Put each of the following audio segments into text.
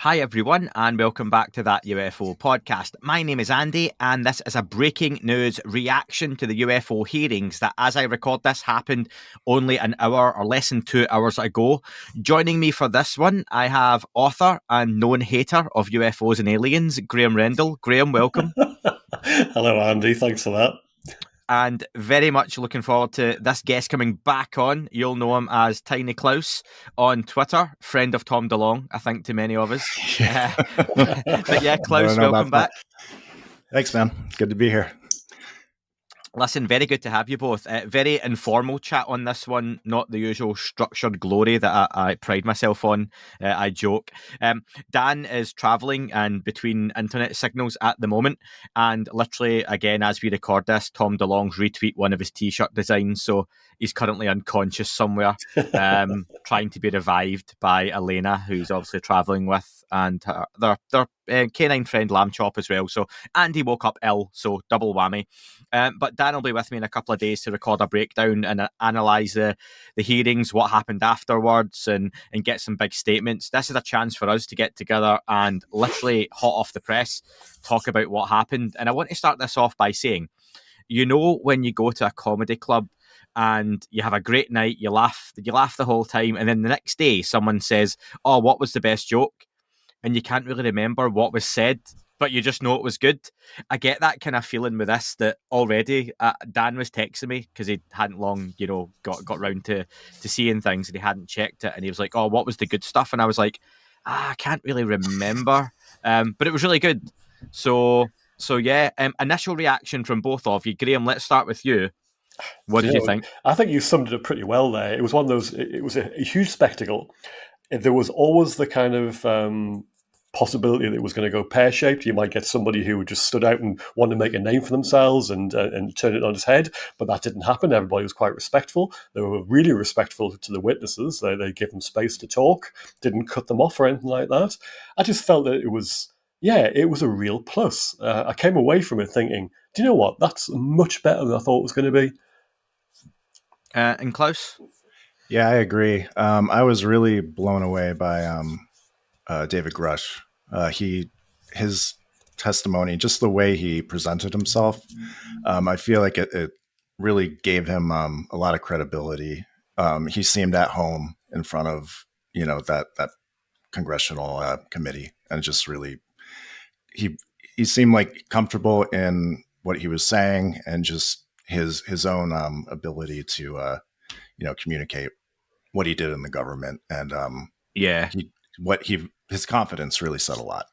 Hi everyone and welcome back to That UFO podcast. My name is Andy and this is a breaking news reaction to the UFO hearings that, as I record this, happened only an hour or less than 2 hours ago. Joining me for this one, I have author and known hater of UFOs and aliens, Graeme Rendall. Graeme, welcome. Hello Andy, thanks for that. And very much looking forward to this guest coming back on. You'll know him as TinyKlaus on Twitter, friend of Tom DeLonge, I think, to many of us. But yeah, Klaus, welcome back. Thanks, man. Good to be here. Listen, very good to have you both. Very informal chat on this one, not the usual structured glory that I pride myself on. I joke. Dan is travelling and between internet signals at the moment, and literally, again, as we record this, Tom DeLonge's retweet one of his t-shirt designs, so he's currently unconscious somewhere, trying to be revived by Elena, who's obviously travelling with, and their canine friend Lamb Chop as well. So Andy woke up ill, so double whammy. But Dan will be with me in a couple of days to record a breakdown and analyse the hearings, what happened afterwards, and get some big statements. This is a chance for us to get together and literally hot off the press talk about what happened. And I want to start this off by saying, you know, when you go to a comedy club and you have a great night, you laugh the whole time, and then the next day someone says, "Oh, what was the best joke?" and you can't really remember what was said, but you just know it was good. I get that kind of feeling with this, that already Dan was texting me because he hadn't long, got round to seeing things and he hadn't checked it. And he was like, "Oh, what was the good stuff?" And I was like, I can't really remember. But it was really good. So yeah, initial reaction from both of you. Graeme, let's start with you. What did you think? I think you summed it up pretty well there. It was one of those, it was a huge spectacle. There was always the kind of possibility that it was going to go pear-shaped. You might get somebody who just stood out and wanted to make a name for themselves and turn it on its head, but that didn't happen. Everybody was quite respectful. They were really respectful to the witnesses. They gave them space to talk, didn't cut them off or anything like that. I just felt that it was a real plus. I came away from it thinking, do you know what? That's much better than I thought it was going to be. And Klaus? Yeah, I agree. I was really blown away by David Grusch. His testimony, just the way he presented himself, I feel like it really gave him a lot of credibility. He seemed at home in front of that congressional committee, and just really he seemed like comfortable in what he was saying and just his own ability to communicate what he did in the government, and his confidence really said a lot.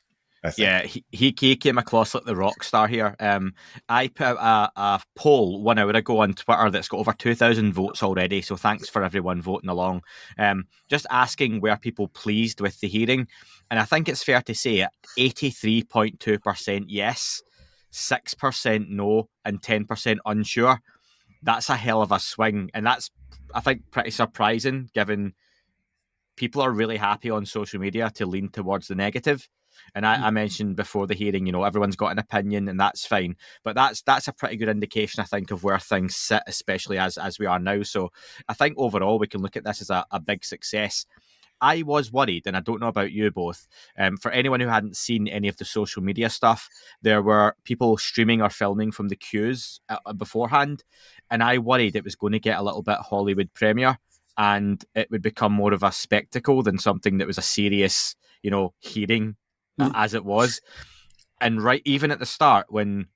I think. Yeah, he came across like the rock star here. I put a poll 1 hour ago on Twitter that's got over 2,000 votes already, so thanks for everyone voting along. Just asking, were people pleased with the hearing? And I think it's fair to say 83.2% yes, 6% no, and 10% unsure. That's a hell of a swing, and that's, I think, pretty surprising given people are really happy on social media to lean towards the negative. And I mentioned before the hearing, everyone's got an opinion, and that's fine. But that's a pretty good indication, I think, of where things sit, especially as we are now. So I think overall we can look at this as a big success. I was worried, and I don't know about you both. For anyone who hadn't seen any of the social media stuff, there were people streaming or filming from the queues beforehand, and I worried it was going to get a little bit Hollywood premiere, and it would become more of a spectacle than something that was a serious, hearing as it was. And right, even at the start, when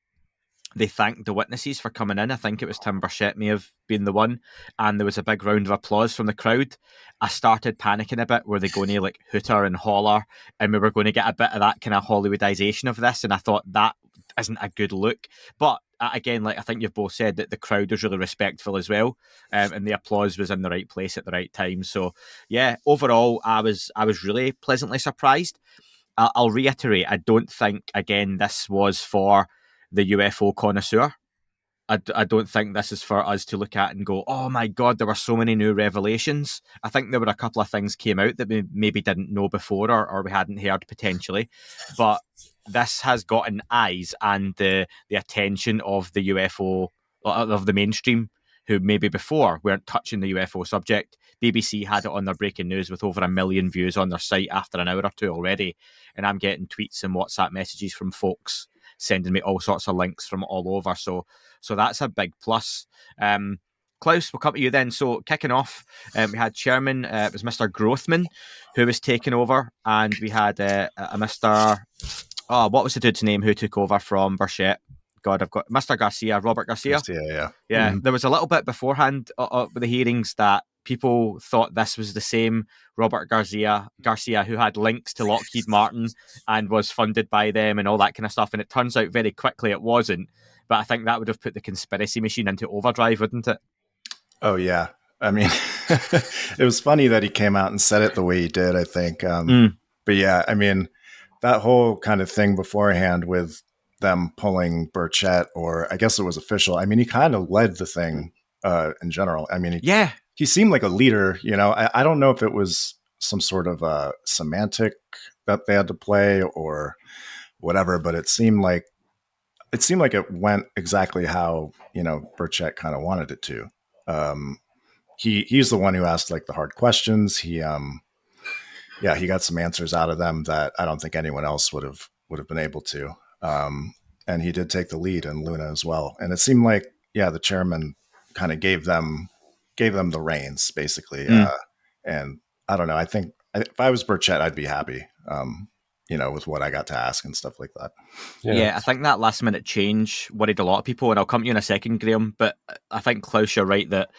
they thanked the witnesses for coming in, I think it was Tim Burchett may have been the one, and there was a big round of applause from the crowd, I started panicking a bit. Were they going to like hooter and holler, and we were going to get a bit of that kind of Hollywoodization of this? And I thought that isn't a good look. But again, like I think you've both said, that the crowd was really respectful as well, and the applause was in the right place at the right time. So yeah, overall, I was really pleasantly surprised. I'll reiterate, I don't think, again, this was for the UFO connoisseur. I don't think this is for us to look at and go, oh my God, there were so many new revelations. I think there were a couple of things came out that we maybe didn't know before or we hadn't heard potentially. But this has gotten eyes and the attention of the UFO, of the mainstream who maybe before weren't touching the UFO subject. BBC had it on their breaking news with over 1 million views on their site after an hour or two already. And I'm getting tweets and WhatsApp messages from folks sending me all sorts of links from all over. So that's a big plus. Klaus, we'll come to you then. So kicking off, we had chairman, it was Mr. Grothman, who was taking over, and we had a Mr. Oh, what was the dude's name who took over from Burchett? God, I've got Mr. Garcia, Robert Garcia. Yeah. There was a little bit beforehand with the hearings that people thought this was the same Robert Garcia who had links to Lockheed Martin and was funded by them and all that kind of stuff. And it turns out very quickly it wasn't. But I think that would have put the conspiracy machine into overdrive, wouldn't it? Oh, yeah. I mean, it was funny that he came out and said it the way he did, I think. But yeah, I mean, that whole kind of thing beforehand with them pulling Burchett, or I guess it was official. I mean, he kind of led the thing in general. I mean, he seemed like a leader, you know. I don't know if it was some sort of a semantic that they had to play or whatever, but it seemed like it went exactly how, you know, Burchett kind of wanted it to. He's the one who asked like the hard questions. He got some answers out of them that I don't think anyone else would have been able to. And he did take the lead in Luna as well. And it seemed like, the chairman kind of gave them the reins basically. And I don't know, I think if I was Burchett, I'd be happy, you know, with what I got to ask and stuff like that. Yeah, I think that last minute change worried a lot of people, and I'll come to you in a second, Graeme, but I think, Klaus, you're right that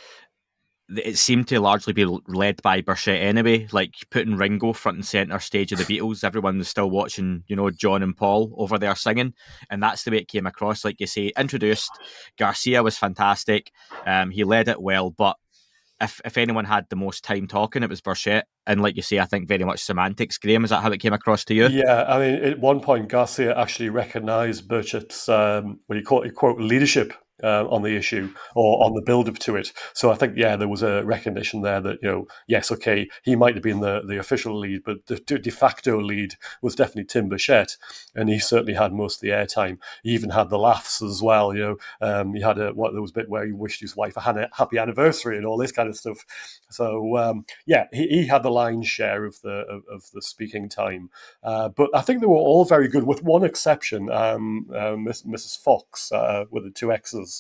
it seemed to largely be led by Burchett anyway, like putting Ringo front and centre stage of the Beatles. Everyone was still watching, you know, John and Paul over there singing, and that's the way it came across. Like you say, introduced, Garcia was fantastic. He led it well, but if anyone had the most time talking, it was Burchett. And like you say, I think very much semantics. Graeme, is that how it came across to you? Yeah, I mean, at one point, Garcia actually recognised Burchett's, what you call it, quote, leadership on the issue or on the build-up to it. So I think, there was a recognition there that, you know, yes, okay, he might have been the official lead, but the de facto lead was definitely Tim Burchett, and he certainly had most of the airtime. He even had the laughs as well, you know. He had there was a bit where he wished his wife a happy anniversary and all this kind of stuff. So he had the lion's share of the speaking time. But I think they were all very good, with one exception, Mrs. Fox with the two X's.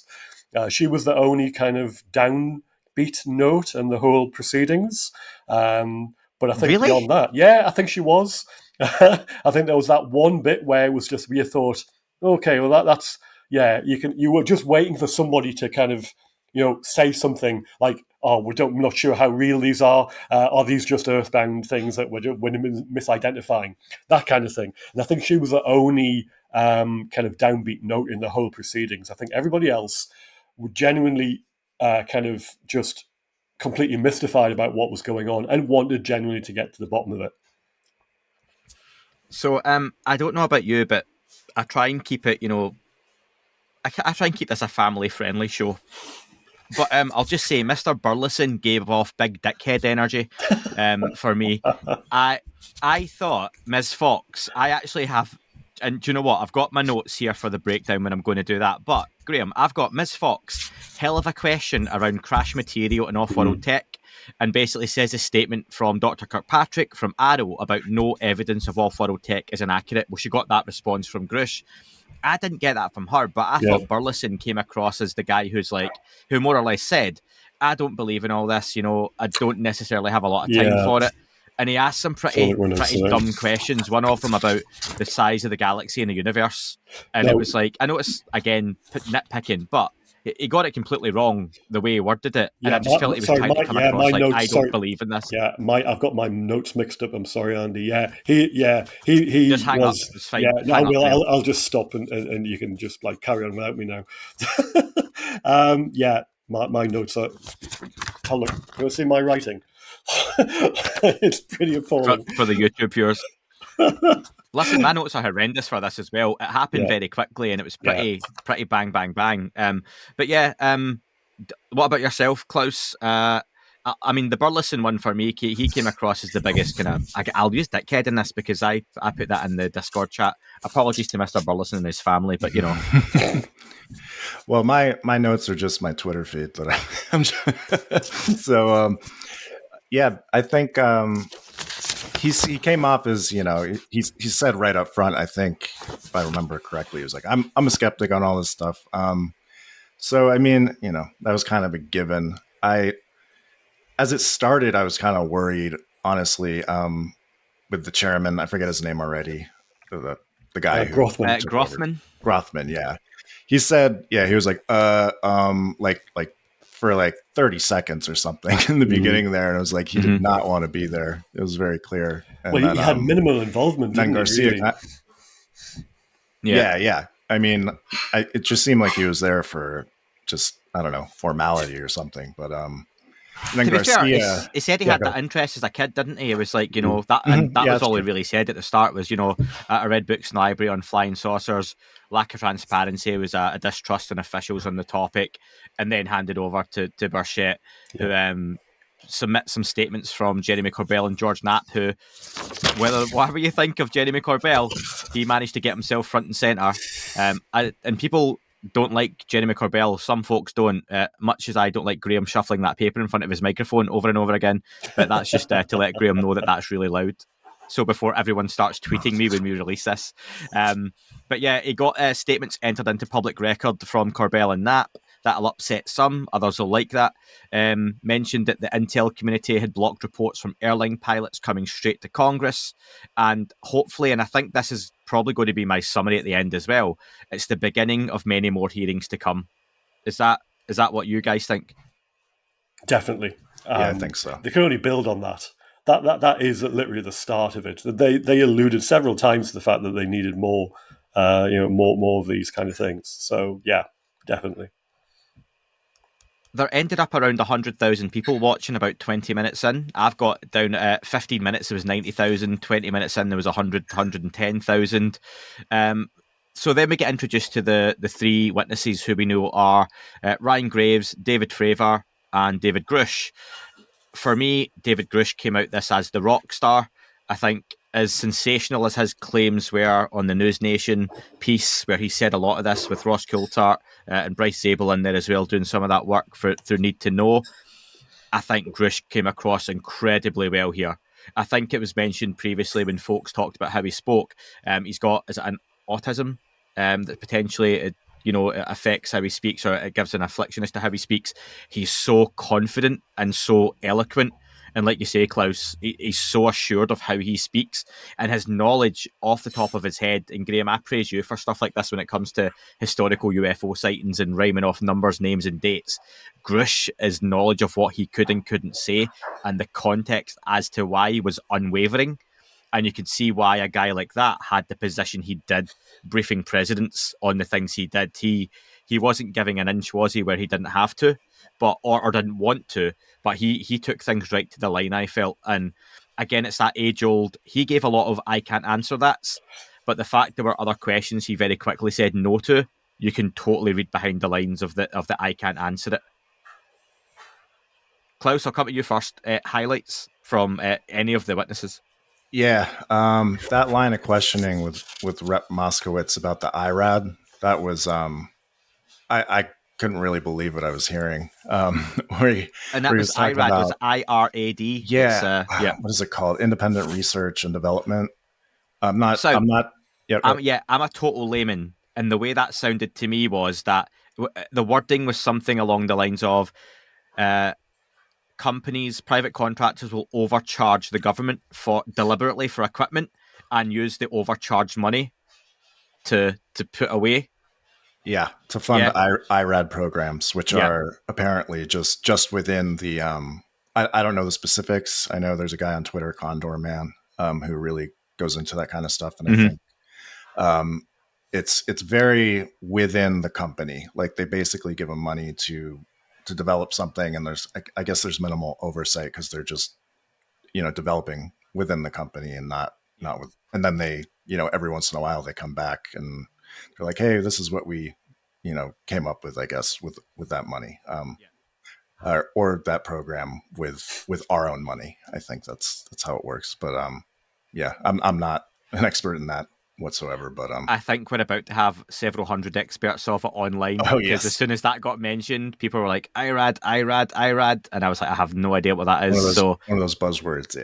She was the only kind of downbeat note in the whole proceedings. But I think beyond that, I think she was. I think there was that one bit where it was just, we thought, okay, well that's you were just waiting for somebody to kind of, you know, say something like, oh, we're not sure how real these are. Are these just earthbound things that we're misidentifying? That kind of thing. And I think she was the only kind of downbeat note in the whole proceedings. I think everybody else were genuinely kind of just completely mystified about what was going on and wanted genuinely to get to the bottom of it. So I don't know about you, but I try and keep it, you know, I try and keep this a family-friendly show. But I'll just say, Mr. Burleson gave off big dickhead energy for me. I thought Ms. Fox, I actually have, and do you know what? I've got my notes here for the breakdown when I'm going to do that. But, Graeme, I've got Ms. Fox, hell of a question around crash material and off-world tech, and basically says a statement from Dr. Kirkpatrick from Arrow about no evidence of off-world tech is inaccurate. Well, she got that response from Grusch. I didn't get that from her, but I thought Burleson came across as the guy who more or less said, I don't believe in all this, you know, I don't necessarily have a lot of time for it. And he asked some pretty dumb questions, one of them about the size of the galaxy and the universe. And it was like, I know it's, again, nitpicking, but he got it completely wrong the way he worded it. And I just felt he was trying to come across like, I don't believe in this. Yeah, I've got my notes mixed up. I'm sorry, Andy. He just hang up. It's fine. I'll just stop and you can just like carry on without me now. My notes are. Oh, look, you want to see my writing? It's pretty appalling for the YouTube viewers. Listen, my notes are horrendous for this as well. It happened very quickly, and it was pretty bang, bang, bang. But what about yourself, Klaus? I mean, the Burleson one for me, he came across as the biggest kind of. I'll use dickhead in this because I put that in the Discord chat. Apologies to Mr. Burleson and his family, but you know. Well, my notes are just my Twitter feed that I'm so yeah, I think he came off as, you know, he said right up front, I think, if I remember correctly, he was like, I'm a skeptic on all this stuff. So I mean, you know, that was kind of a given. As it started, I was kind of worried, honestly, with the chairman. I forget his name already. The guy who Grothman, yeah. He said, yeah, he was like, like for like 30 seconds or something in the beginning there, and it was like he did not want to be there. It was very clear. And well, he had minimal involvement. Then Garcia, really? yeah. I mean, it just seemed like he was there for just, I don't know, formality or something. But then to be fair, he said he had that interest as a kid, didn't he? It was like, you know, that was all he really said at the start was, you know, I read books in the library on flying saucers, lack of transparency was a distrust in officials on the topic, and then handed over to Burchett, who submit some statements from Jeremy Corbell and George Knapp, who, whatever you think of Jeremy Corbell, he managed to get himself front and centre. And people don't like Jeremy Corbell. Some folks don't, much as I don't like Graeme shuffling that paper in front of his microphone over and over again. But that's just to let Graeme know that that's really loud. So before everyone starts tweeting me when we release this. But yeah, he got statements entered into public record from Corbell and Knapp. That'll upset some, others will like that. Mentioned that the intel community had blocked reports from airline pilots coming straight to Congress. And hopefully, and I think this is probably going to be my summary at the end as well, it's the beginning of many more hearings to come. Is that what you guys think? Definitely. Yeah, I think so. They can only build on that. That is literally the start of it. They alluded several times to the fact that they needed more, more of these kind of things. So yeah, definitely. There ended up around 100,000 people watching about 20 minutes in. I've got down at 15 minutes, there was 90,000. 20 minutes in, there was 110,000. So then we get introduced to the three witnesses who we know are Ryan Graves, David Fravor, and David Grusch. For me, David Grusch came out this as the rock star. I think as sensational as his claims were on the News Nation piece, where he said a lot of this with Ross Coulthart and Bryce Zabel in there as well, doing some of that work through Need to Know, I think Grusch came across incredibly well here. I think it was mentioned previously when folks talked about how he spoke. He's got an autism that potentially it affects how he speaks, or it gives an affliction as to how he speaks. He's so confident and so eloquent. And like you say, Klaus, he's so assured of how he speaks and his knowledge off the top of his head. And Graeme, I praise you for stuff like this when it comes to historical UFO sightings and rhyming off numbers, names and dates. Grusch's knowledge of what he could and couldn't say and the context as to why he was unwavering. And you could see why a guy like that had the position he did, briefing presidents on the things he did. He wasn't giving an inch, was he, where he didn't have to, but or didn't want to. But he took things right to the line, I felt. And again, it's that age-old, he gave a lot of I can't answer that. But the fact there were other questions he very quickly said no to, you can totally read behind the lines of the I can't answer it. Klaus, I'll come to you first. Highlights from any of the witnesses. Yeah, that line of questioning with Rep Moskowitz about the IRAD, that was I couldn't really believe what I was hearing. And that was IRAD, about, was IRAD. Yeah, what is it called? Independent Research and Development. I'm a total layman, and the way that sounded to me was that the wording was something along the lines of companies, private contractors will overcharge the government deliberately for equipment and use the overcharged money to put away. Yeah, to fund IRAD programs, which are apparently just within the. I don't know the specifics. I know there's a guy on Twitter, Condor Man, who really goes into that kind of stuff, and I think it's very within the company. Like they basically give them money to develop something, and I guess there's minimal oversight because they're just developing within the company and not with. And then they every once in a while they come back and they're like, hey, this is what we came up with, I guess, with that money. or that program with our own money. I think that's how it works. But yeah, I'm not an expert in that whatsoever. But I think we're about to have several hundred experts of it online, oh because yes, as soon as that got mentioned, people were like, IRAD, IRAD, IRAD. And I was like, I have no idea what that is. one of those buzzwords.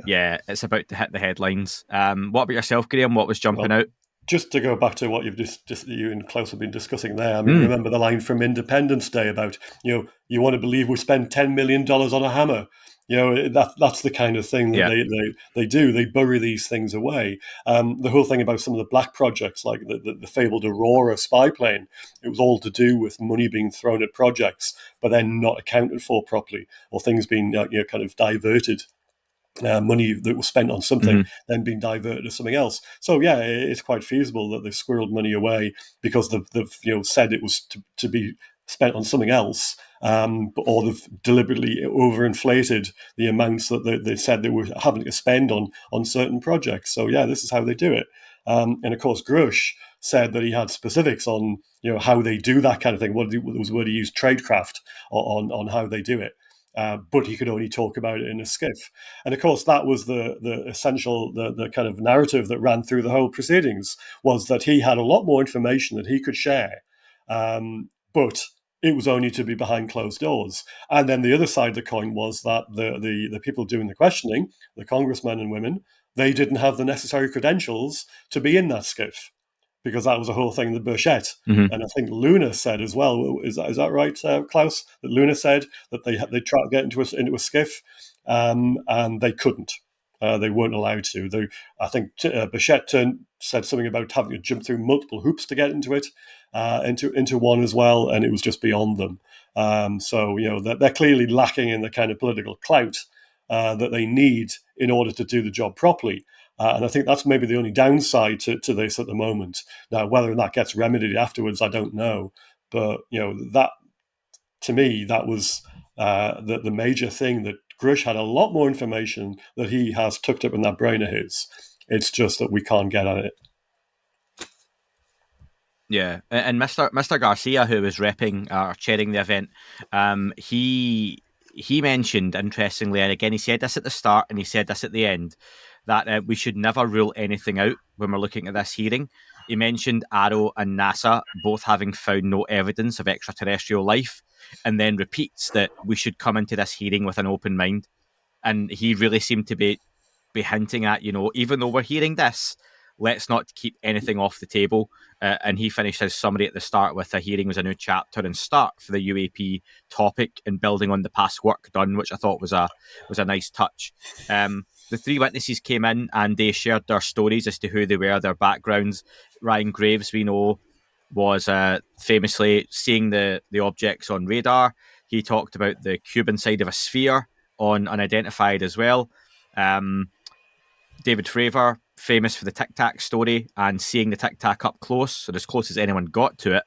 Yeah, it's about to hit the headlines. What about yourself, Graeme? What was jumping Well, out? just to go back to what you've just you and Klaus have been discussing there. I mean, remember the line from Independence Day about, you want to believe we spend $10 million on a hammer. That's the kind of thing that Yeah. they do. They bury these things away. The whole thing about some of the black projects, like the fabled Aurora spy plane, it was all to do with money being thrown at projects, but then not accounted for properly, or things being kind of diverted. Money that was spent on something then being diverted to something else. So yeah, it's quite feasible that they've squirreled money away because they've said it was to be spent on something else, or they've deliberately overinflated the amounts that they said they were having to spend on certain projects. So yeah, this is how they do it. And of course, Grusch said that he had specifics on how they do that kind of thing. What was the word he used? Tradecraft on how they do it. But he could only talk about it in a SCIF. And of course, that was the essential, the kind of narrative that ran through the whole proceedings, was that he had a lot more information that he could share, but it was only to be behind closed doors. And then the other side of the coin was that the people doing the questioning, the congressmen and women, they didn't have the necessary credentials to be in that SCIF, because that was the whole thing, the Burchett. And I think Luna said as well, is that right, Klaus? That Luna said that they tried to get into a SCIF, and they couldn't. They weren't allowed to. I think Burchett said something about having to jump through multiple hoops to get into it, into one as well, and it was just beyond them. So they're clearly lacking in the kind of political clout that they need in order to do the job properly. And I think that's maybe the only downside to this at the moment. Now, whether that gets remedied afterwards, I don't know. But that, to me, that was the major thing, that Grusch had a lot more information that he has tucked up in that brain of his. It's just that we can't get at it. Yeah, and Mr. Garcia, who was repping or chairing the event, he mentioned, interestingly, and again he said this at the start and he said this at the end, that we should never rule anything out when we're looking at this hearing. He mentioned Arrow and NASA both having found no evidence of extraterrestrial life, and then repeats that we should come into this hearing with an open mind. And he really seemed to be hinting at, even though we're hearing this, let's not keep anything off the table. And he finished his summary at the start with, a hearing was a new chapter and start for the UAP topic, and building on the past work done, which I thought was a nice touch. The three witnesses came in and they shared their stories as to who they were, their backgrounds. Ryan Graves, we know, was famously seeing the objects on radar. He talked about the Cuban side of a sphere on unidentified as well. David Fravor, famous for the Tic Tac story and seeing the Tic Tac up close, so as close as anyone got to it,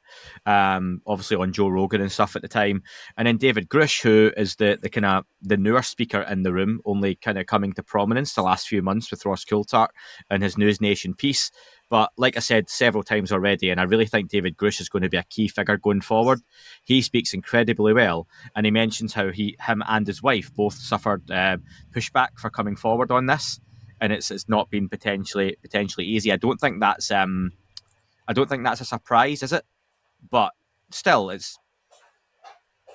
obviously on Joe Rogan and stuff at the time. And then David Grusch, who is the kind of the newer speaker in the room, only kind of coming to prominence the last few months with Ross Coulthart and his News Nation piece. But like I said several times already, and I really think David Grusch is going to be a key figure going forward. He speaks incredibly well, and he mentions how him and his wife both suffered pushback for coming forward on this. And it's not been potentially easy. I don't think that's a surprise, is it? But still, it's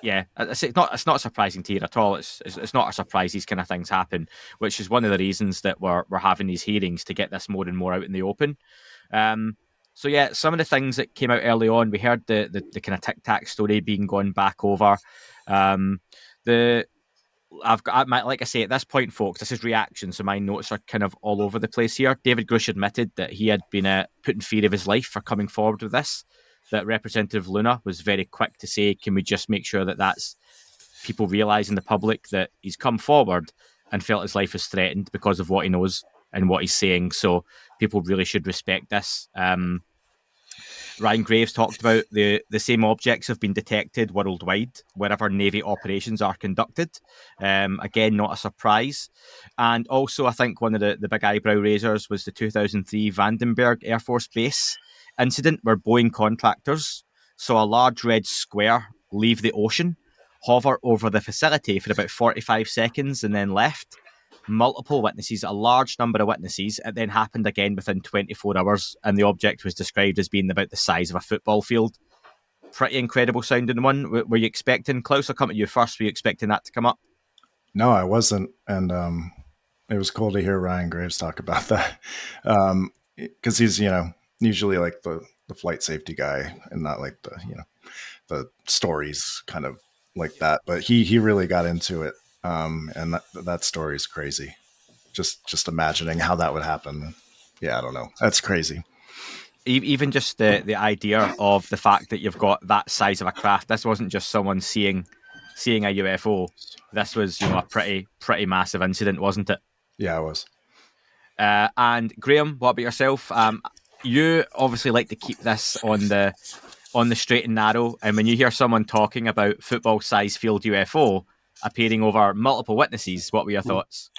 not surprising to hear at all. It's not a surprise these kind of things happen, which is one of the reasons that we're having these hearings, to get this more and more out in the open. So yeah, some of the things that came out early on, we heard the kind of Tic Tac story being gone back over. I've got like I say, at this point, folks, this is reaction, so my notes are kind of all over the place here. David Grusch admitted that he had been put in fear of his life for coming forward with this. That Representative Luna was very quick to say, "Can we just make sure that that's people realise in the public that he's come forward and felt his life is threatened because of what he knows and what he's saying." So people really should respect this. Ryan Graves talked about the same objects have been detected worldwide wherever Navy operations are conducted. Again, not a surprise. And also, I think one of the big eyebrow raisers was the 2003 Vandenberg Air Force Base incident, where Boeing contractors saw a large red square leave the ocean hover over the facility for about 45 seconds and then left. Multiple witnesses, a large number of witnesses. It then happened again within 24 hours, and the object was described as being about the size of a football field. Pretty incredible sounding one. Were you expecting, Klaus, I'll come to you first, were you expecting that to come up? No, I wasn't. And it was cool to hear Ryan Graves talk about that. Because he's, usually like the flight safety guy and not like the stories kind of like that. But he really got into it. And that story is crazy. Just imagining how that would happen. Yeah, I don't know. That's crazy. Even just the idea of the fact that you've got that size of a craft. This wasn't just someone seeing a UFO. This was, a pretty massive incident, wasn't it? Yeah, it was. And Graeme, what about yourself? You obviously like to keep this on the straight and narrow. And when you hear someone talking about football-sized field UFO appearing over multiple witnesses, what were your thoughts?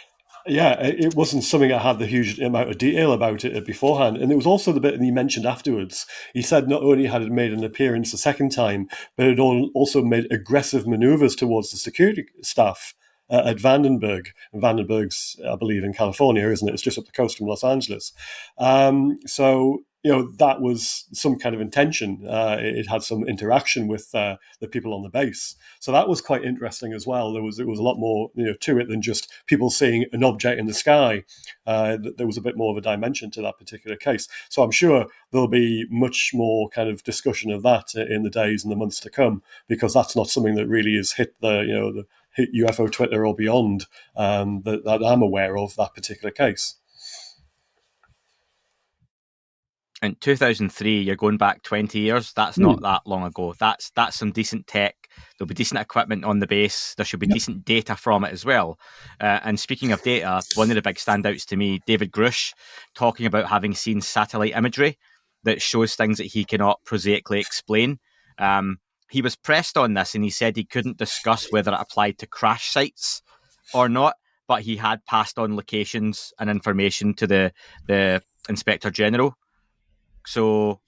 Yeah, it wasn't something I had the huge amount of detail about it beforehand. And it was also the bit that he mentioned afterwards. He said not only had it made an appearance a second time, but it also made aggressive maneuvers towards the security staff at Vandenberg. And Vandenberg's, I believe, in California, isn't it? It's just up the coast from Los Angeles. So that was some kind of intention. It had some interaction with the people on the base. So that was quite interesting as well. There was a lot more to it than just people seeing an object in the sky. There was a bit more of a dimension to that particular case. So I'm sure there'll be much more kind of discussion of that in the days and the months to come, because that's not something that really has hit the hit UFO Twitter or beyond that I'm aware of, that particular case. In 2003, you're going back 20 years. That's not that long ago. That's some decent tech. There'll be decent equipment on the base. There should be decent data from it as well. And speaking of data, one of the big standouts to me, David Grusch, talking about having seen satellite imagery that shows things that he cannot prosaically explain. He was pressed on this, and he said he couldn't discuss whether it applied to crash sites or not, but he had passed on locations and information to the Inspector General. So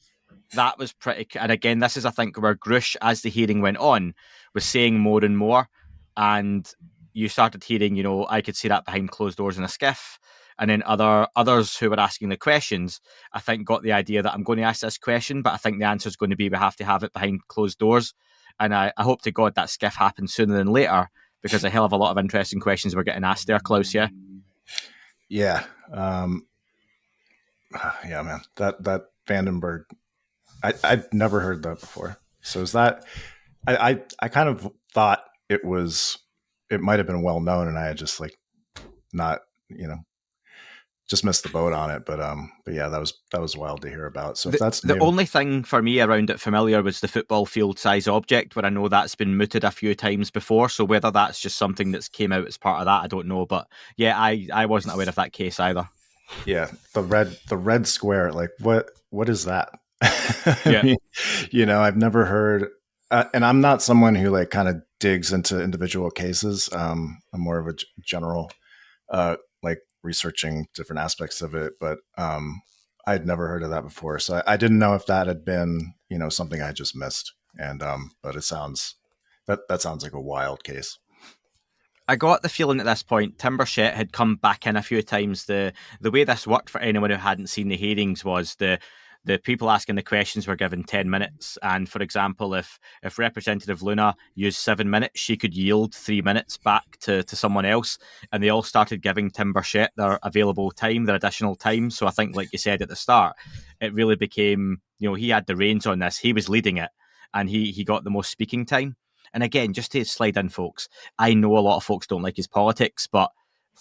that was pretty. And again, this is, I think, where Grusch, as the hearing went on, was saying more and more. And you started hearing, I could see that behind closed doors in a SCIF. And then others who were asking the questions, I think, got the idea that I'm going to ask this question, but I think the answer is going to be we have to have it behind closed doors. And I hope to God that SCIF happens sooner than later, because a hell of a lot of interesting questions were getting asked there, Klaus, yeah? Yeah. Yeah, man. That Vandenberg, I'd never heard that before. So is that, I kind of thought it might have been well known, and I had just not, just missed the boat on it. But yeah, that was wild to hear about. So if that's the only thing for me around it familiar was the football field size object, where I know that's been mooted a few times before. So whether that's just something that's came out as part of that, I don't know. But yeah, I wasn't aware of that case either. Yeah, the red square, what is that? Yeah. I've never heard, and I'm not someone who kind of digs into individual cases. I'm more of a general, researching different aspects of it, but I'd never heard of that before, so I didn't know if that had been something I just missed. And but it sounds that sounds like a wild case. I got the feeling at this point, Tim Burchett had come back in a few times. The way this worked for anyone who hadn't seen the hearings was the people asking the questions were given 10 minutes. And for example, if Representative Luna used 7 minutes, she could yield 3 minutes back to someone else. And they all started giving Tim Burchett their available time, their additional time. So I think, like you said at the start, it really became, he had the reins on this. He was leading it, and he got the most speaking time. And again, just to slide in, folks, I know a lot of folks don't like his politics, but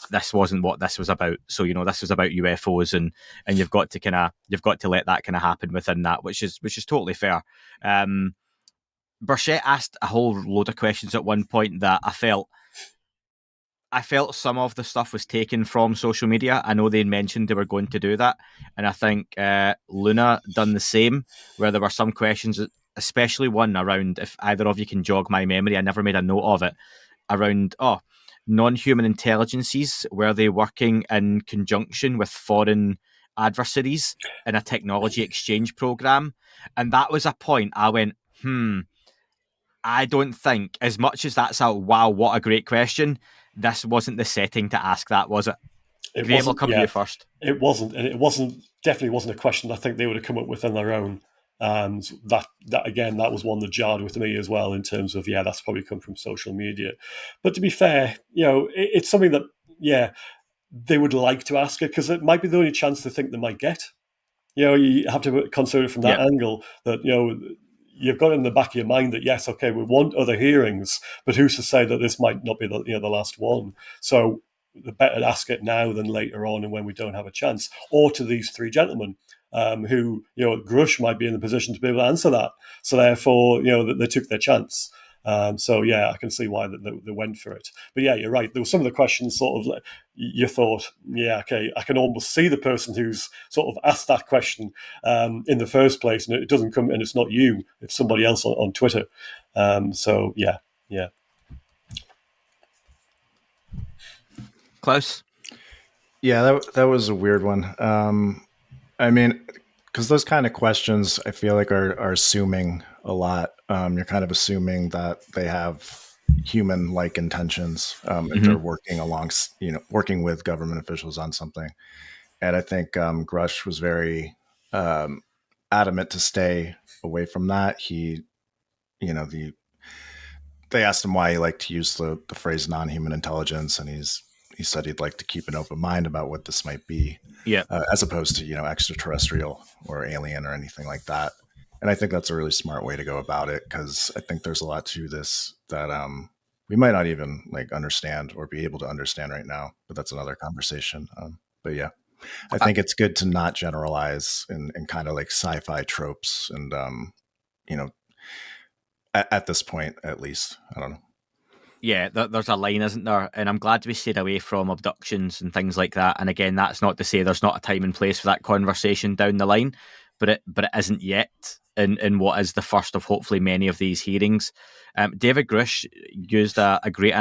this wasn't what this was about. So, this was about UFOs, and you've got to let that kind of happen within that, which is totally fair. Burchett asked a whole load of questions at one point that I felt some of the stuff was taken from social media. I know they mentioned they were going to do that, and I think Luna done the same, where there were some questions, especially one around, if either of you can jog my memory, I never made a note of it, around non-human intelligences. Were they working in conjunction with foreign adversaries in a technology exchange program? And that was a point I went, I don't think, as much as that's a wow, what a great question, this wasn't the setting to ask that, was it? It Graeme, will wasn't. come to Yeah, you first. it wasn't, and it wasn't definitely wasn't a question I think they would have come up with on their own. And that again, that was one that jarred with me as well in terms of that's probably come from social media. But to be fair, it's something that they would like to ask it because it might be the only chance they think they might get. You have to consider it from that Yeah. angle that you've got in the back of your mind that yes, okay, we want other hearings, but who's to say that this might not be the last one? So the better to ask it now than later on, and when we don't have a chance, or to these three gentlemen. Who Grusch might be in the position to be able to answer that. So therefore, they took their chance. So I can see why they went for it. But you're right. There were some of the questions sort of like, you thought, okay, I can almost see the person who's sort of asked that question in the first place, and it doesn't come, and it's not you, it's somebody else on Twitter. So yeah. Klaus? Yeah, that was a weird one. I mean, because those kind of questions I feel like are assuming a lot. You're kind of assuming that they have human-like intentions if they're working working with government officials on something. And I think Grusch was very adamant to stay away from that. They asked him why he liked to use the phrase non-human intelligence, and he said he'd like to keep an open mind about what this might be, as opposed to extraterrestrial or alien or anything like that. And I think that's a really smart way to go about it, because I think there's a lot to this that we might not even understand or be able to understand right now. But that's another conversation. But yeah, I think it's good to not generalize and kind of like sci-fi tropes and at this point, at least. I don't know. Yeah, there's a line, isn't there? And I'm glad we stayed away from abductions and things like that. And again, that's not to say there's not a time and place for that conversation down the line, but it isn't yet in what is the first of hopefully many of these hearings. David Grusch used a great,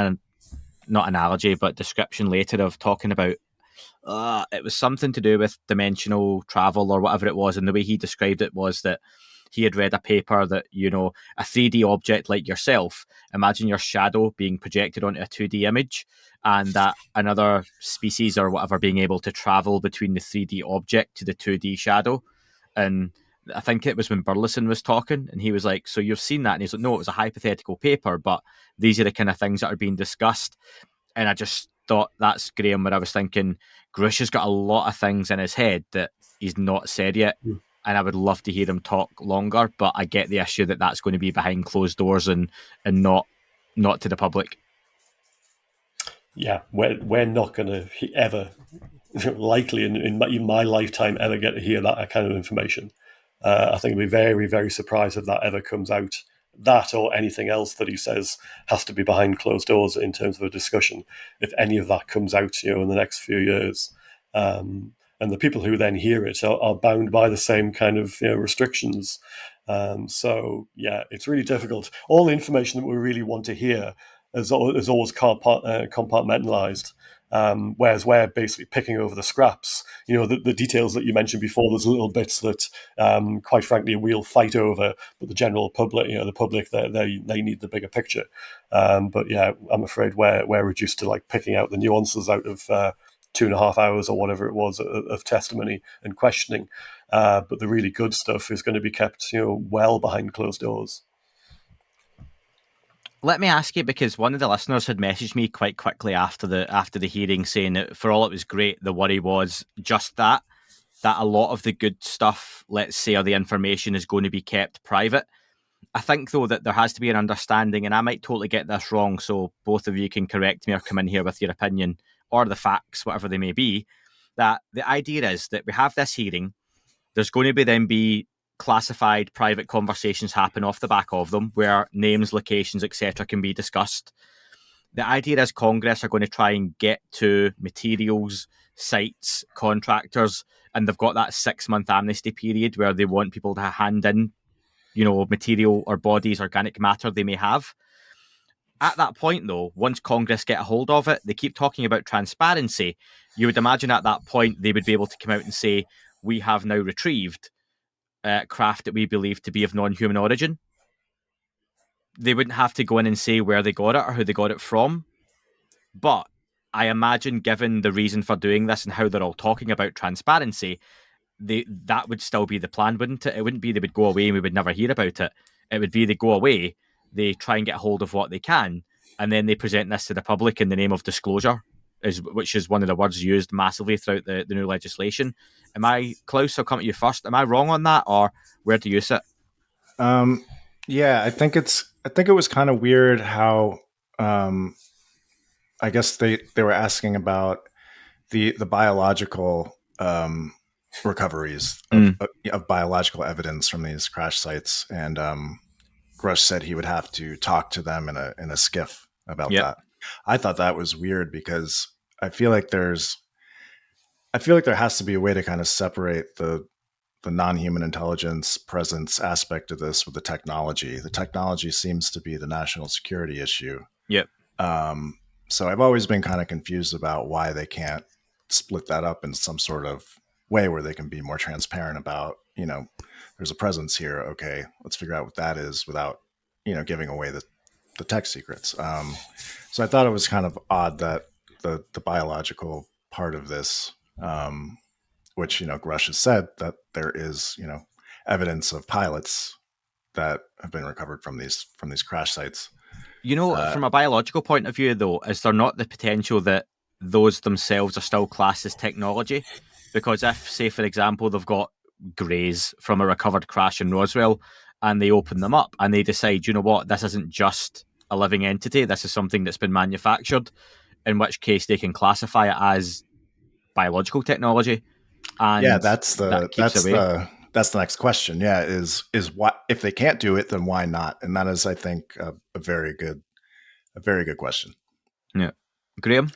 not analogy, but description later of talking about it was something to do with dimensional travel or whatever it was. And the way he described it was that he had read a paper that, a 3D object like yourself, imagine your shadow being projected onto a 2D image, and that another species or whatever being able to travel between the 3D object to the 2D shadow. And I think it was when Burleson was talking, and he was like, so you've seen that? And he's like, no, it was a hypothetical paper, but these are the kind of things that are being discussed. And I just thought that's Graeme, where I was thinking Grusch has got a lot of things in his head that he's not said yet. And I would love to hear him talk longer, but I get the issue that that's going to be behind closed doors and not to the public. Yeah, we're not going to ever, likely in my lifetime, ever get to hear that kind of information. I think we'll be very, very surprised if that ever comes out. That or anything else that he says has to be behind closed doors in terms of a discussion. If any of that comes out, in the next few years. And the people who then hear it are bound by the same kind of restrictions. So it's really difficult. All the information that we really want to hear is always compartmentalized. Whereas we're basically picking over the scraps. The details that you mentioned before, there's little bits that, quite frankly, we'll fight over, but the general public, the public, they need the bigger picture. But I'm afraid we're reduced to picking out the nuances out of 2.5 hours or whatever it was of testimony and questioning. But the really good stuff is going to be kept, well behind closed doors. Let me ask you, because one of the listeners had messaged me quite quickly after the hearing saying that for all it was great, the worry was just that a lot of the good stuff, let's say, or the information is going to be kept private. I think, though, that there has to be an understanding, and I might totally get this wrong, so both of you can correct me or come in here with your opinion or the facts, whatever they may be, that the idea is that we have this hearing, there's going to be classified private conversations happen off the back of them where names, locations, etc. can be discussed. The idea is Congress are going to try and get to materials, sites, contractors, and they've got that 6-month amnesty period where they want people to hand in, material or bodies, organic matter they may have. At that point, though, once Congress get a hold of it, they keep talking about transparency. You would imagine at that point they would be able to come out and say, we have now retrieved craft that we believe to be of non-human origin. they wouldn't have to go in and say where they got it or who they got it from. But I imagine, given the reason for doing this and how they're all talking about transparency, that would still be the plan, wouldn't it? It wouldn't be they would go away and we would never hear about it. It would be they go away, they try and get hold of what they can, and then they present this to the public in the name of disclosure, which is one of the words used massively throughout the new legislation. Am I, Klaus, I'll come to you first. Am I wrong on that, or where do you sit? Yeah, I think it was kind of weird how I guess they were asking about the biological recoveries of biological evidence from these crash sites, and Grusch said he would have to talk to them in a SCIF about that. I thought that was weird because I feel like there has to be a way to kind of separate the non-human intelligence presence aspect of this with the technology. The technology seems to be the national security issue. Yep. So I've always been kind of confused about why they can't split that up in some sort of way where they can be more transparent about, there's a presence here. Okay, let's figure out what that is without, giving away the tech secrets. So I thought it was kind of odd that the biological part of this, which, Grusch has said that there is, evidence of pilots that have been recovered from these crash sites. From a biological point of view, though, is there not the potential that those themselves are still classed as technology? Because if, say, for example, they've got greys from a recovered crash in Roswell and they open them up and they decide, you know what, this isn't just a living entity, this is something that's been manufactured, in which case they can classify it as biological technology. And yeah, that's the next question. Yeah, is what if they can't do it, then why not? And that is, I think, a very good question. Yeah, Graeme.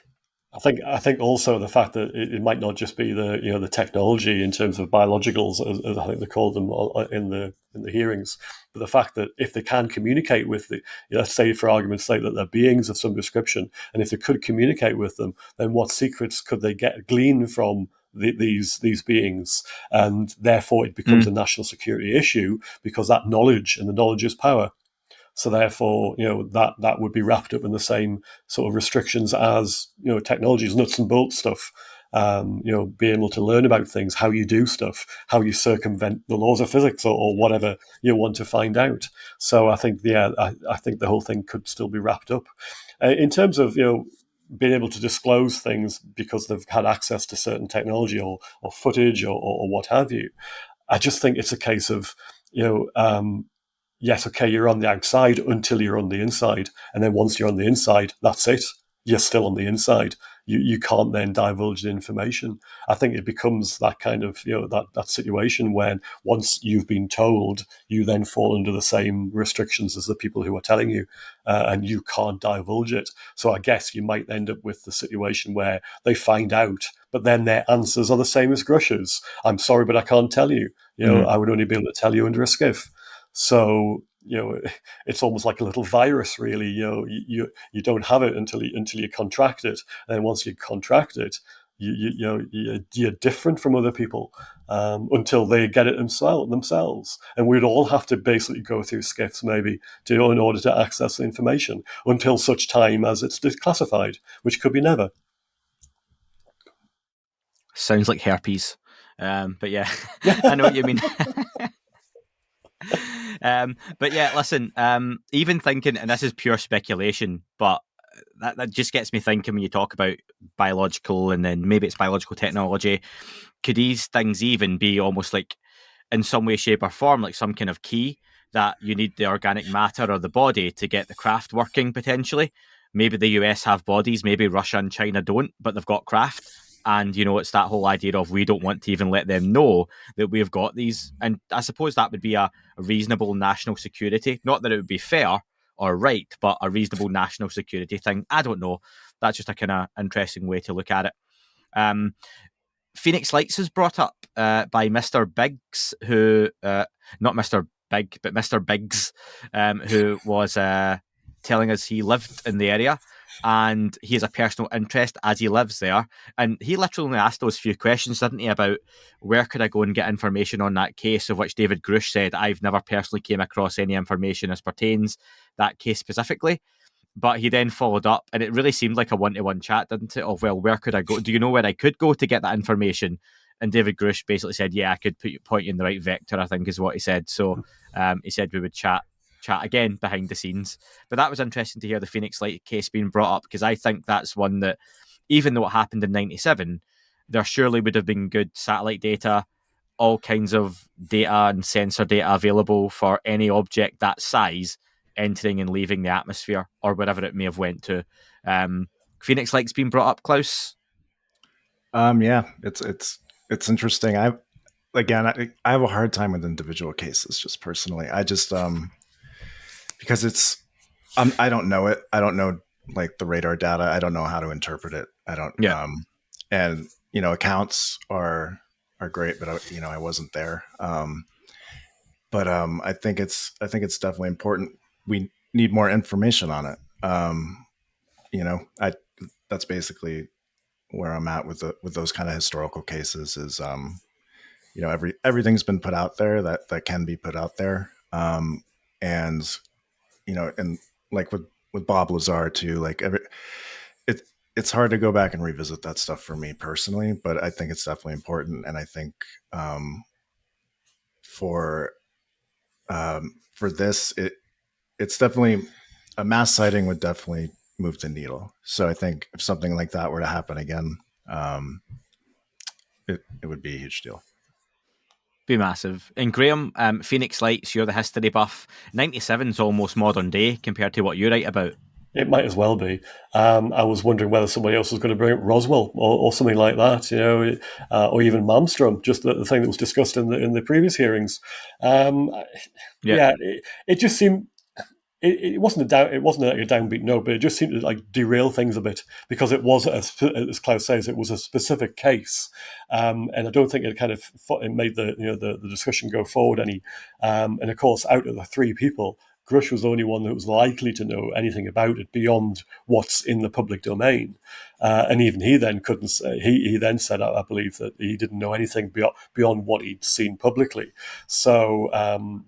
I think also the fact that it might not just be the technology in terms of biologicals, as I think they called them in the hearings, but the fact that if they can communicate with let's say for argument's sake that they're beings of some description, and if they could communicate with them, then what secrets could they glean from these beings, and therefore it becomes a national security issue because that knowledge, and the knowledge is power. So therefore, that would be wrapped up in the same sort of restrictions as, technology's nuts and bolts stuff. Being able to learn about things, how you do stuff, how you circumvent the laws of physics or whatever you want to find out. So I think, I think the whole thing could still be wrapped up. In terms of, being able to disclose things because they've had access to certain technology or footage or what have you, I just think it's a case of, yes, okay, you're on the outside until you're on the inside. And then once you're on the inside, that's it. You're still on the inside. You can't then divulge the information. I think it becomes that kind of, that situation when once you've been told, you then fall under the same restrictions as the people who are telling you, and you can't divulge it. So I guess you might end up with the situation where they find out, but then their answers are the same as Grusch's. I'm sorry, but I can't tell you. I would only be able to tell you under a SCIF. So, it's almost like a little virus, really. You don't have it until you contract it. And then once you contract it, you're different from other people until they get it themselves. And we'd all have to basically go through SCIFs maybe in order to access the information until such time as it's declassified, which could be never. Sounds like herpes. But yeah, I know what you mean. But yeah, listen, even thinking, and this is pure speculation, but that just gets me thinking when you talk about biological and then maybe it's biological technology, could these things even be almost like in some way, shape or form, like some kind of key that you need the organic matter or the body to get the craft working potentially? Maybe the US have bodies, maybe Russia and China don't, but they've got craft. And, it's that whole idea of we don't want to even let them know that we've got these. And I suppose that would be a reasonable national security. Not that it would be fair or right, but a reasonable national security thing. I don't know. That's just a kind of interesting way to look at it. Phoenix Lights is brought up by Mr. Biggs, who, not Mr. Big, but Mr. Biggs, who was telling us he lived in the area. and he has a personal interest as he lives there. And he literally only asked those few questions, didn't he, about where could I go and get information on that case, of which David Grusch said, I've never personally came across any information as pertains that case specifically. But he then followed up, and it really seemed like a one-to-one chat, didn't it? Of, well, where could I go? Do you know where I could go to get that information? And David Grusch basically said, yeah, I could point you in the right vector, I think is what he said. So he said we would chat again behind the scenes. But that was interesting to hear the Phoenix Light case being brought up, because I think that's one that, even though it happened in 97, there surely would have been good satellite data, all kinds of data and sensor data available for any object that size entering and leaving the atmosphere, or wherever it may have went to. Phoenix Light's been brought up, Klaus. Yeah, it's interesting. I have a hard time with individual cases, just personally. I just because it's I don't know it. I don't know like the radar data. I don't know how to interpret it. I don't. Yeah. And accounts are great, but I wasn't there. But I think it's definitely important. We need more information on it. That's basically where I'm at with those kind of historical cases. Is everything's been put out there that can be put out there, and like with Bob Lazar too. Like it's hard to go back and revisit that stuff for me personally, but I think it's definitely important, and I think for this, it's definitely a mass sighting would definitely move the needle. So I think if something like that were to happen again, it would be a huge deal. Be massive. And Graeme, Phoenix Lights, you're the history buff. 97's almost modern day compared to what you write about. It might as well be. I was wondering whether somebody else was going to bring up Roswell or something like that, or even Malmstrom, just the thing that was discussed in the previous hearings. It just seemed. It wasn't a downbeat note, but it just seemed to like derail things a bit, because it was, as Klaus says, it was a specific case, and I don't think it made the discussion go forward any. And of course, out of the three people, Grusch was the only one that was likely to know anything about it beyond what's in the public domain, and even he then couldn't. He then said, I believe, that he didn't know anything beyond what he'd seen publicly. So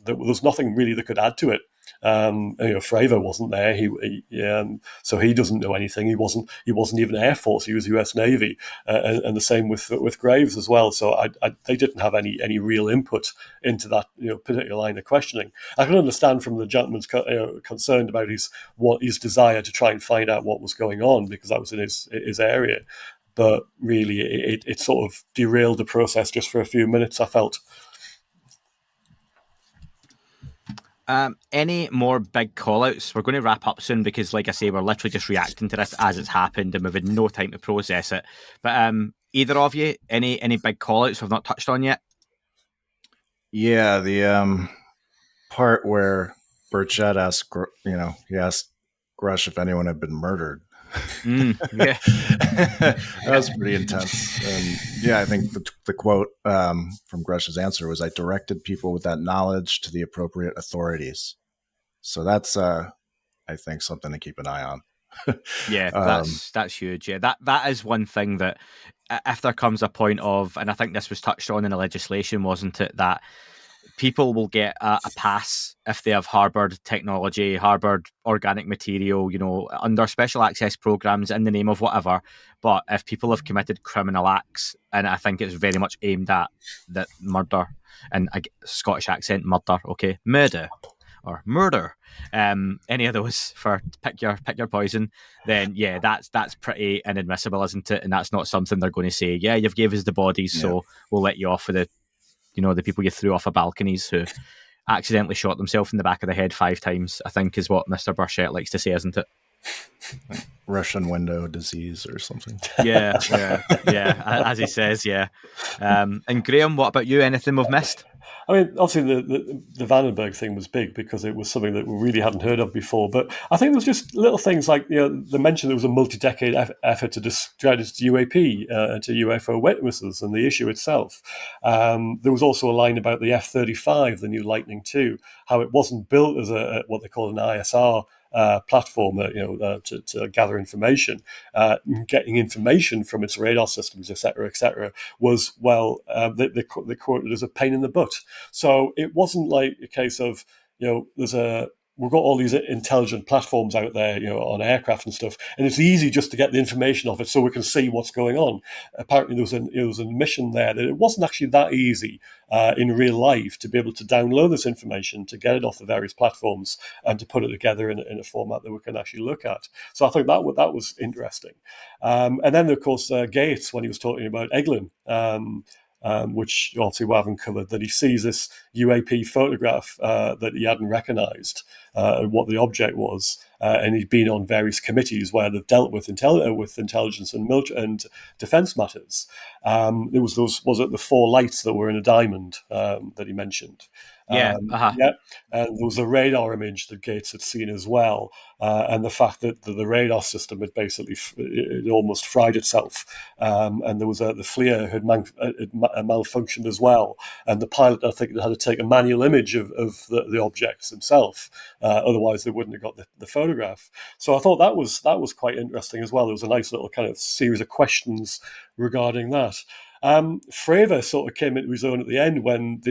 there was nothing really that could add to it. Fravor wasn't there. So he doesn't know anything. He wasn't even Air Force. He was U.S. Navy, and the same with Graves as well. So they didn't have any real input into that particular line of questioning. I can understand from the gentleman's concerned about his desire to try and find out what was going on, because that was in his area. But really, it sort of derailed the process just for a few minutes, I felt. Any more big call-outs? We're going to wrap up soon, because, like I say, we're literally just reacting to this as it's happened, and we've had no time to process it. But either of you, any big call-outs we've not touched on yet? Yeah, the part where Burchett asked, he asked Grusch if anyone had been murdered. Yeah. That was pretty intense. And yeah, I think the quote from Grusch's answer was, "I directed people with that knowledge to the appropriate authorities." So that's, I think, something to keep an eye on. Yeah, that's huge. Yeah, that is one thing that, if there comes a point of, and I think this was touched on in the legislation, wasn't it, that people will get a pass if they have harbored technology, harbored organic material, under special access programs in the name of whatever. But if people have committed criminal acts, and I think it's very much aimed at that murder, and Scottish accent, murder, okay, murder or murder, any of those, for pick your poison, then yeah, that's pretty inadmissible, isn't it? And that's not something they're going to say, yeah, you've gave us the bodies, so we'll let you off with the people you threw off of balconies who accidentally shot themselves in the back of the head 5 times, I think is what Mr. Burchett likes to say, isn't it? Russian window disease or something. Yeah, as he says, yeah. And Graeme, what about you? Anything we've missed? I mean, obviously the Vandenberg thing was big, because it was something that we really hadn't heard of before. But I think there was just little things like, they mentioned there was a multi-decade effort to discredit UAP, to UFO witnesses, and the issue itself. There was also a line about the F-35, the new Lightning II, how it wasn't built as what they call an ISR platform, to gather information, getting information from its radar systems, etc., was they quoted as a pain in the butt. So it wasn't like a case of we've got all these intelligent platforms out there, on aircraft and stuff, and it's easy just to get the information off it so we can see what's going on. Apparently, there was an admission there that it wasn't actually that easy in real life to be able to download this information, to get it off the various platforms, and to put it together in a format that we can actually look at. So I think that was interesting. And then, of course, Gates, when he was talking about Eglin, which obviously we haven't covered, that he sees this UAP photograph that he hadn't recognised what the object was, and he'd been on various committees where they've dealt with intelligence and defence matters. There was the 4 lights that were in a diamond that he mentioned. Yeah. Yeah, and there was a radar image that Gates had seen as well, and the fact that the radar system had basically it almost fried itself, and there was the FLIR had malfunctioned as well, and the pilot, I think, had to take a manual image of the objects themselves, otherwise they wouldn't have got the photograph. So I thought that was quite interesting as well. There was a nice little kind of series of questions regarding that. Fravor sort of came into his own at the end when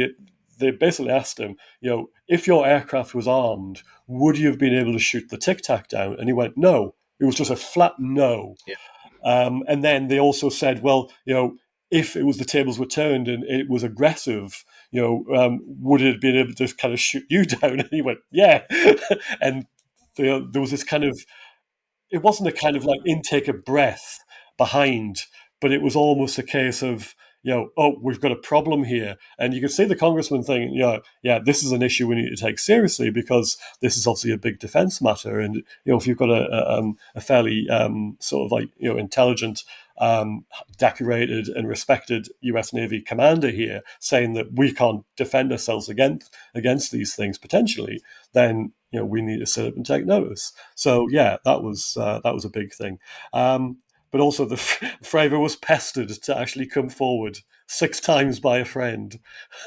they basically asked him, if your aircraft was armed, would you have been able to shoot the Tic Tac down? And he went, no. It was just a flat no. Yeah. And then they also said, well, if it was the tables were turned and it was aggressive, would it have been able to just kind of shoot you down? And he went, yeah. And there was this kind of, it wasn't a kind of like intake of breath behind, but it was almost a case of, we've got a problem here. And you can see the congressman thinking, this is an issue we need to take seriously because this is obviously a big defense matter. And, if you've got a fairly sort of like, intelligent, decorated and respected US Navy commander here saying that we can't defend ourselves against these things potentially, then, we need to sit up and take notice. So, yeah, that was a big thing. But also the Fravor was pestered to actually come forward 6 times by a friend.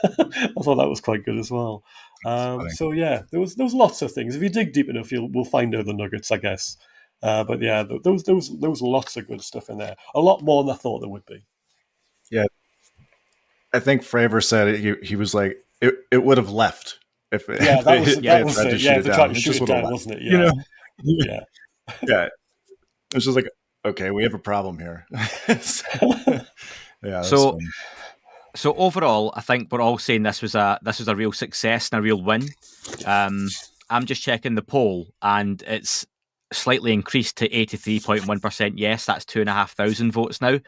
I thought that was quite good as well. So yeah, there was lots of things. If you dig deep enough, we'll find out the nuggets, I guess. But yeah, there was lots of good stuff in there. A lot more than I thought there would be. Yeah, I think Fravor said he was like it would have left if that was it. Yeah, they tried to shoot it down, wasn't it? Yeah, yeah. It was just like, okay, we have a problem here. Yeah. So overall, I think we're all saying this was a real success and a real win. I'm just checking the poll, and it's slightly increased to 83.1% yes. That's 2,500 votes now.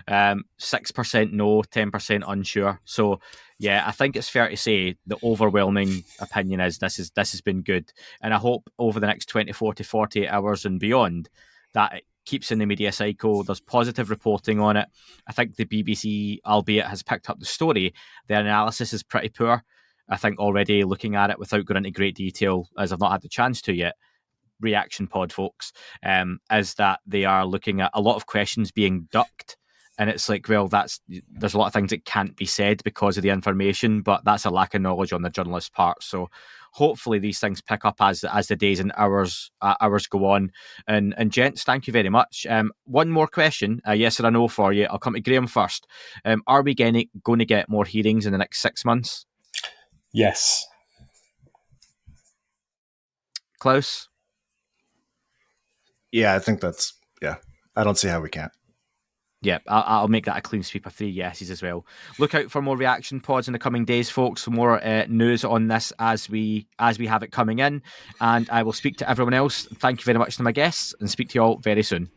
6% no, 10% unsure. So yeah, I think it's fair to say the overwhelming opinion is this has been good, and I hope over the next 24 to 48 hours and beyond that it keeps in the media cycle. There's positive reporting on it. I think the BBC, albeit has picked up the story, their analysis is pretty poor. I think already looking at it without going into great detail, as I've not had the chance to yet, reaction pod folks, is that they are looking at a lot of questions being ducked. And it's like, well, there's a lot of things that can't be said because of the information, but that's a lack of knowledge on the journalist's part. So hopefully these things pick up as the days and hours go on. And gents, thank you very much. One more question, yes or a no for you. I'll come to Graeme first. Are we going to get more hearings in the next 6 months? Yes. Klaus? Yeah, I think I don't see how we can't. Yeah, I'll make that a clean sweep of 3 yeses as well. Look out for more reaction pods in the coming days, folks, for more news on this as we have it coming in. And I will speak to everyone else. Thank you very much to my guests, and speak to you all very soon.